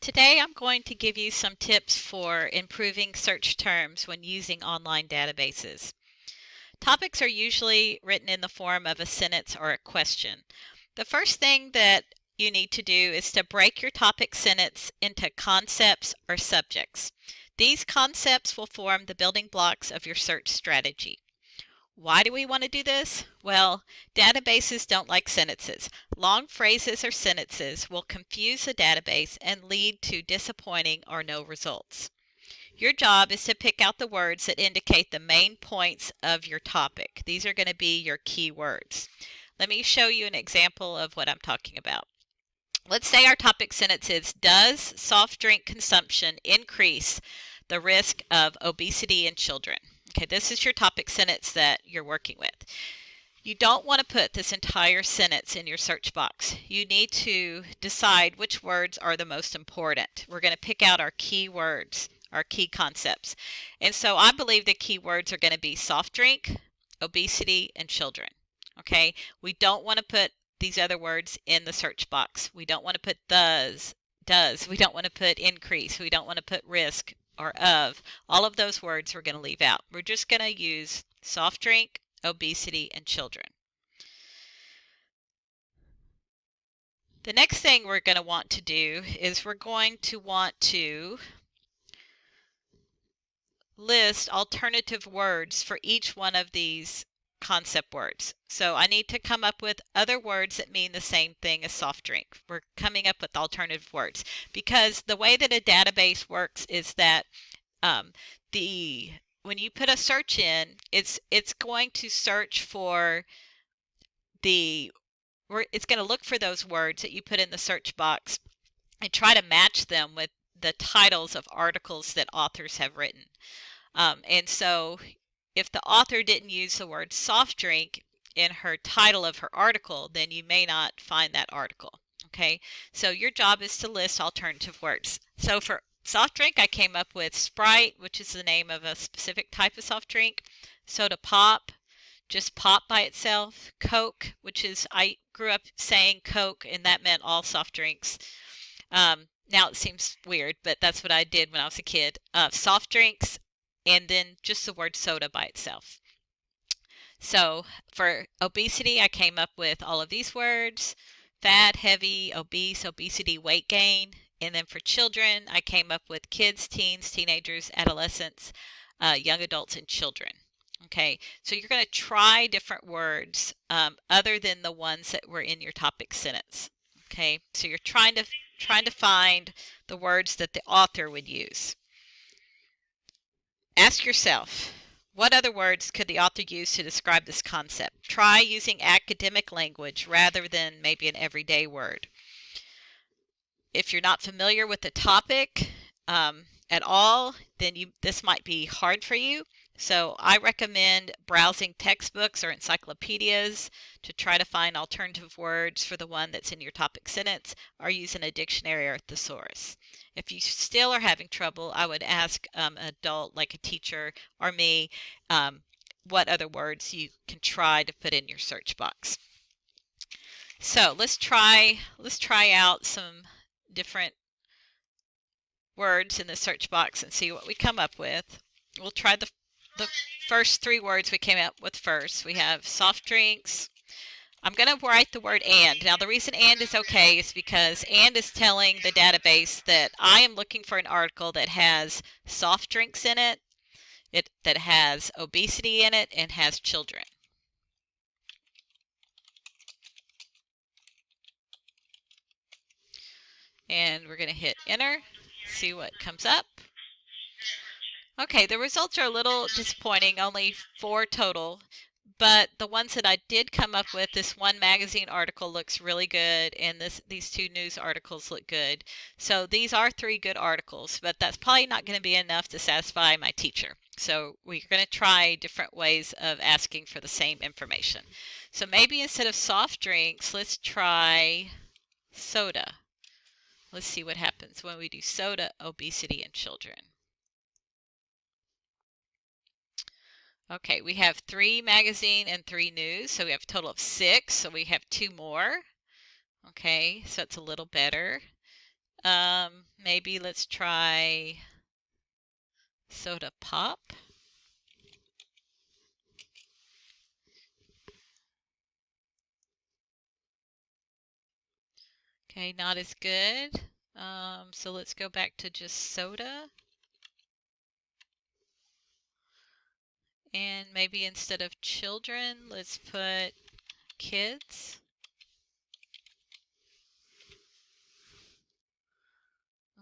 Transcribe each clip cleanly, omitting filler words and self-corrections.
Today I'm going to give you some tips for improving search terms when using online databases. Topics are usually written in the form of a sentence or a question. The first thing that you need to do is to break your topic sentence into concepts or subjects. These concepts will form the building blocks of your search strategy. Why do we want to do this? Well, databases don't like sentences. Long phrases or sentences will confuse the database and lead to disappointing or no results. Your job is to pick out the words that indicate the main points of your topic. These are going to be your key words. Let me show you an example of what I'm talking about. Let's say our topic sentence is, does soft drink consumption increase the risk of obesity in children? Okay, this is your topic sentence that you're working with. You don't want to put this entire sentence in your search box. You need to decide which words are the most important. We're going to pick out our key words, our key concepts. And so I believe the key words are going to be soft drink, obesity, and children. Okay, we don't want to put these other words in the search box. We don't want to put does. We don't want to put increase. We don't want to put risk or of. All of those words we're going to leave out. We're just going to use soft drink, obesity, and children. The next thing we're going to want to do is we're going to want to list alternative words for each one of these concept words. So I need to come up with other words that mean the same thing as soft drink. We're coming up with alternative words because the way that a database works is that when you put a search in, it's going to search for it's going to look for those words that you put in the search box and try to match them with the titles of articles that authors have written. And so if the author didn't use the word soft drink in her title of her article, then you may not find that article. Okay, so your job is to list alternative words. So for soft drink, I came up with Sprite, which is the name of a specific type of soft drink, soda pop, just pop by itself, Coke, which is, I grew up saying Coke, and that meant all soft drinks. Now it seems weird, but that's what I did when I was a kid. Soft drinks, and then just the word soda by itself. So for obesity, I came up with all of these words: fat, heavy, obese, obesity, weight gain. And then for children, I came up with kids, teens, teenagers, adolescents, young adults, and children. Okay, so you're going to try different words other than the ones that were in your topic sentence. Okay, so you're trying to find the words that the author would use. Ask yourself, what other words could the author use to describe this concept? Try using academic language rather than maybe an everyday word. If you're not familiar with the topic at all, then this might be hard for you. So I recommend browsing textbooks or encyclopedias to try to find alternative words for the one that's in your topic sentence, or using a dictionary or a thesaurus. If you still are having trouble, I would ask an adult like a teacher or me what other words you can try to put in your search box. So let's try out some different words in the search box and see what we come up with. We'll try the first three words we came up with first. We have soft drinks. I'm going to write the word and. Now the reason and is okay is because and is telling the database that I am looking for an article that has soft drinks in it, that has obesity in it, and has children. And we're going to hit enter, see what comes up. Okay, the results are a little disappointing, only 4 total, but the ones that I did come up with, this one magazine article looks really good, and these 2 news articles look good. So these are 3 good articles, but that's probably not going to be enough to satisfy my teacher. So we're going to try different ways of asking for the same information. So maybe instead of soft drinks, let's try soda. Let's see what happens when we do soda, obesity, and children. Okay, we have 3 magazine and 3 news, so we have a total of 6, so we have 2 more. Okay, so it's a little better. maybe let's try soda pop. Okay, not as good. So let's go back to just soda. And maybe instead of children, let's put kids.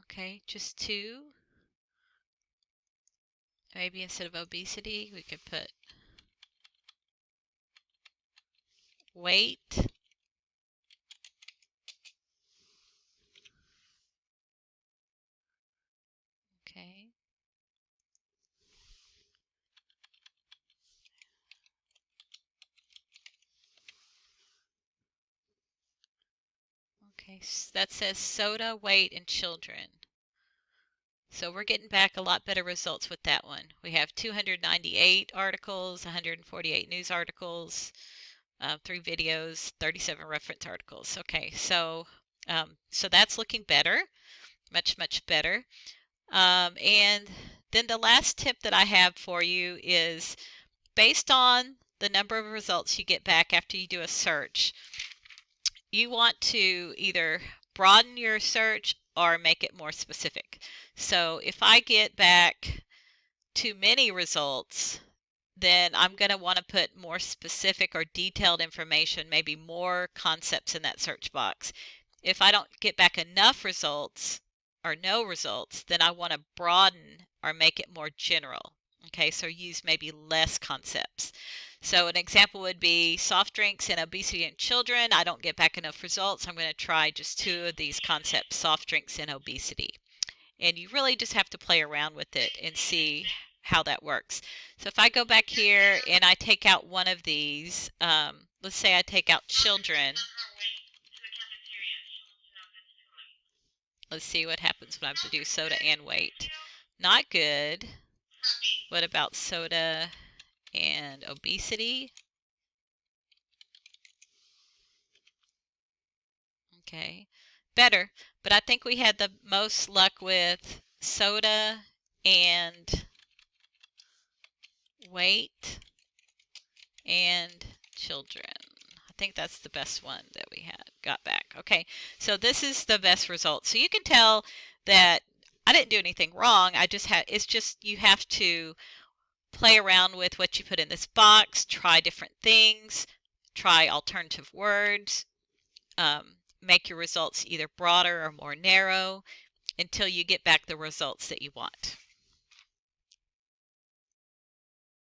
Okay, just 2. Maybe instead of obesity, we could put weight. Okay. Okay, so that says soda, weight, and children. So we're getting back a lot better results with that one. We have 298 articles, 148 news articles, 3 videos, 37 reference articles. Okay, so that's looking better, much, much better. And then the last tip that I have for you is based on the number of results you get back after you do a search, you want to either broaden your search or make it more specific. So if I get back too many results, then I'm going to want to put more specific or detailed information, maybe more concepts in that search box. If I don't get back enough results or no results, then I want to broaden or make it more general. Okay, so use maybe less concepts. So an example would be soft drinks and obesity in children. I don't get back enough results. I'm going to try just 2 of these concepts, soft drinks and obesity. And you really just have to play around with it and see how that works. So if I go back here and I take out one of these, let's say I take out children. Let's see what happens when I have to do soda and weight. Not good. What about soda and obesity? Okay, better, but I think we had the most luck with soda and weight and children. I think that's the best one that we had got back. Okay, so this is the best result. So you can tell that I didn't do anything wrong. I just had, it's just you have to play around with what you put in this box, try different things, try alternative words, make your results either broader or more narrow until you get back the results that you want.